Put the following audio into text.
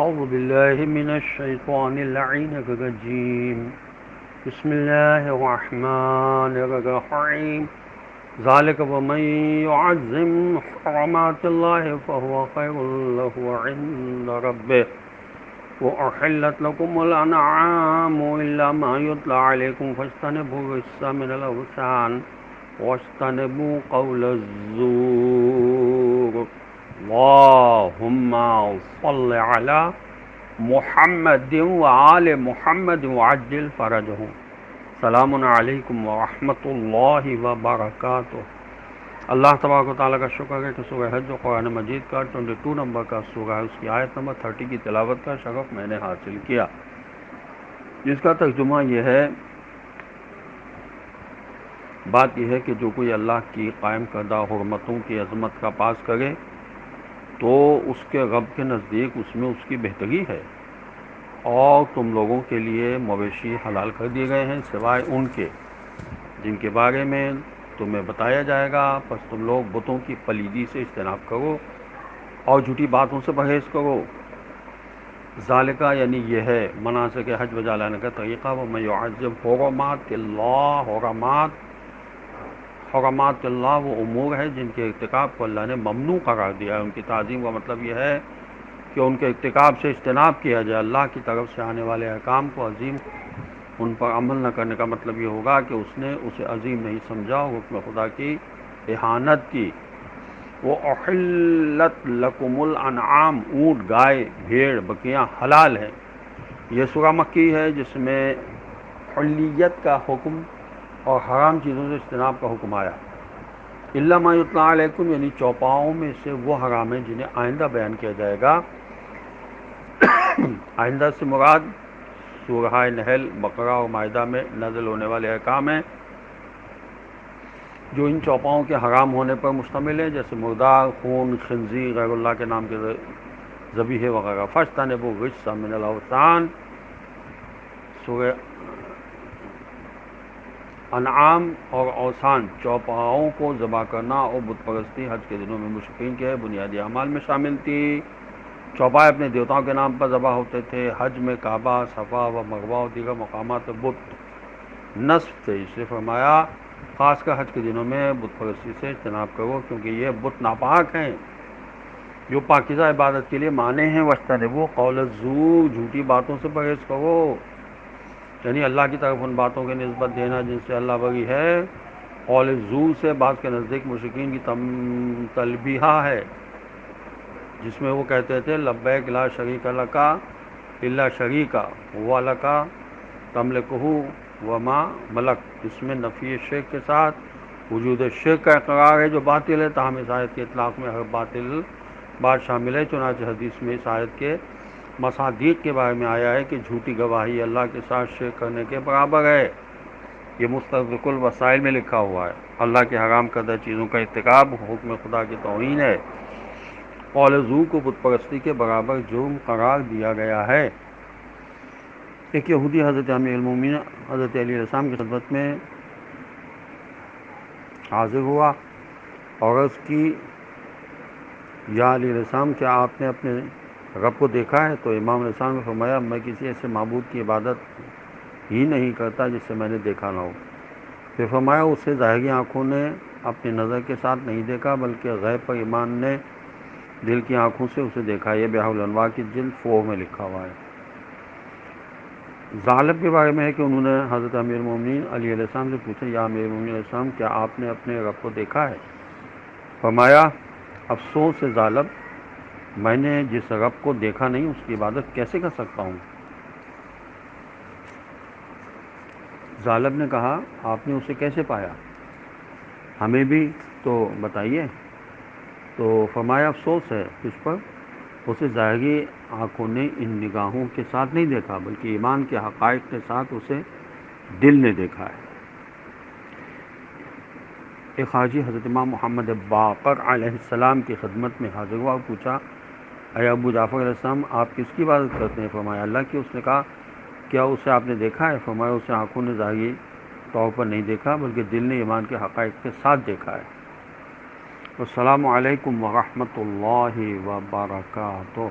أعوذ بالله من الشيطان اللعين الرجيم بسم الله الرحمن الرحيم ذلك ومن يعظم حرمات الله فهو خير له عند ربه وأحلت لكم الأنعام إلا ما يتلى عليكم فاجتنبوا الرجس من الأوثان واجتنبوا قول الزور اللهم صل على محمد وآل محمد وعجل فرجهم سلام علیکم ورحمۃ اللہ وبرکاتہ۔ اللہ تبارک و تعالیٰ کا شکر ہے کہ سورہ حج و قرآن مجید کا 22 نمبر کا سورہ ہے، اس کی آیت نمبر 30 کی تلاوت کا شرف میں نے حاصل کیا، جس کا ترجمہ یہ ہے، بات یہ ہے کہ جو کوئی اللہ کی قائم کردہ حرمتوں کی عظمت کا پاس کرے تو اس کے رب کے نزدیک اس میں اس کی بہتری ہے، اور تم لوگوں کے لیے مویشی حلال کر دیے گئے ہیں سوائے ان کے جن کے بارے میں تمہیں بتایا جائے گا، پس تم لوگ بتوں کی پلیدی سے اجتناب کرو اور جھوٹی باتوں سے پرہیز کرو۔ ذالکہ یعنی یہ ہے مناسک حج بجا لانے کا طریقہ، وَمَن يُعَظِّمْ حُرُمَاتِ اللَّهِ، حرمات اللہ وہ امور ہے جن کے ارتکاب کو اللہ نے ممنوع قرار دیا ہے۔ ان کی تعظیم کا مطلب یہ ہے کہ ان کے ارتکاب سے اجتناب کیا جائے۔ اللہ کی طرف سے آنے والے احکام کو عظیم، ان پر عمل نہ کرنے کا مطلب یہ ہوگا کہ اس نے اسے عظیم نہیں سمجھا اور حکم خدا کی اہانت کی۔ وَأُحِلَّتْ لَكُمُ الْأَنْعَامُ، اونٹ، گائے، بھیڑ، بکریاں حلال ہیں۔ یہ سورہ مکی ہے جس میں حلیت کا حکم اور حرام چیزوں سے اجتناب کا حکم آیا۔ الا ما یتلی علیکم یعنی چوپاؤں میں سے وہ حرام ہیں جنہیں آئندہ بیان کیا جائے گا۔ آئندہ سے مراد سورہ نحل، بقرہ اور مائدہ میں نازل ہونے والے احکام ہیں جو ان چوپاؤں کے حرام ہونے پر مشتمل ہے، جیسے مردار، خون، خنزیر، غیر اللہ کے نام کے ذبیحے وغیرہ۔ فاجتنبوا الرجس من الاوثان، سورہ انعام اور اوثان چوپاؤں کو ذبح کرنا اور بت پرستی حج کے دنوں میں مشرکین کے بنیادی اعمال میں شامل تھی۔ چوپائے اپنے دیوتاؤں کے نام پر ذبح ہوتے تھے۔ حج میں کعبہ، صفا و مروہ اور دیگر مقامات پر بت نصب تھے، اس لیے فرمایا خاص کر حج کے دنوں میں بت پرستی سے اجتناب کرو، کیونکہ یہ بت ناپاک ہیں جو پاکیزہ عبادت کے لیے مانے ہیں۔ واجتنبوا قول الزور، جھوٹی باتوں سے پرہیز کرو، یعنی اللہ کی طرف ان باتوں کی نسبت دینا جن سے اللہ بری ہے۔ قول الزور سے بعض کے نزدیک مشرکین کی تلبیہ ہے، جس میں وہ کہتے تھے لبیک لا شریک لک الا شریکا ولک تملکہ وما ملک۔ اس میں نفی شرک کے ساتھ وجود شرک کا اقرار ہے جو باطل ہے، تاہم اس آیت کے اطلاق میں ہر باطل بات شامل ہے۔ چنانچہ حدیث میں اس آیت کے مصادیق کے بارے میں آیا ہے کہ جھوٹی گواہی اللہ کے ساتھ شرک کرنے کے برابر ہے۔ یہ مستدرک الوسائل میں لکھا ہوا ہے۔ اللہ کے حرام کردہ چیزوں کا ارتکاب حکم خدا کی توہین ہے۔ قول زور کو بت پرستی کے برابر جرم قرار دیا گیا ہے۔ ایک یہودی حضرت امیر المومنین حضرت علی علیہ السلام کی خدمت میں حاضر ہوا اور عرض کی، یا علی علیہ السلام کیا آپ نے اپنے رب کو دیکھا ہے؟ تو امام علیہ السلام نے فرمایا، میں کسی ایسے معبود کی عبادت ہی نہیں کرتا جسے میں نے دیکھا نہ ہو۔ پھر فرمایا، اسے ظاہری آنکھوں نے اپنی نظر کے ساتھ نہیں دیکھا بلکہ غیب پر ایمان نے دل کی آنکھوں سے اسے دیکھا۔ یہ بحر الانوار کی جلد 4 میں لکھا ہوا ہے۔ ظالب کے بارے میں ہے کہ انہوں نے حضرت امیر المومنین علی علیہ السلام سے پوچھا، یا امیر المومنین علیہ السلام کیا آپ نے اپنے رب کو دیکھا ہے؟ فرمایا، افسوس ہے ظالب، میں نے جس رب کو دیکھا نہیں اس کی عبادت کیسے کر سکتا ہوں؟ ظالب نے کہا، آپ نے اسے کیسے پایا؟ ہمیں بھی تو بتائیے۔ تو فرمایا، افسوس ہے اس پر، اسے ظاہری آنکھوں نے ان نگاہوں کے ساتھ نہیں دیکھا بلکہ ایمان کے حقائق کے ساتھ اسے دل نے دیکھا ہے۔ ایک حاجی حضرت امام محمد باقر علیہ السلام کی خدمت میں حاضر ہوا اور پوچھا، اے ابو جعفر علیہ السلام، آپ کس کی عبادت کرتے ہیں؟ فرمایا، اللہ کی۔ اس نے کہا، کیا اسے آپ نے دیکھا ہے؟ فرمایا، اسے آنکھوں نے ظاہری طور پر نہیں دیکھا بلکہ دل نے ایمان کے حقائق کے ساتھ دیکھا ہے۔ السلام علیکم ورحمۃ اللہ وبرکاتہ۔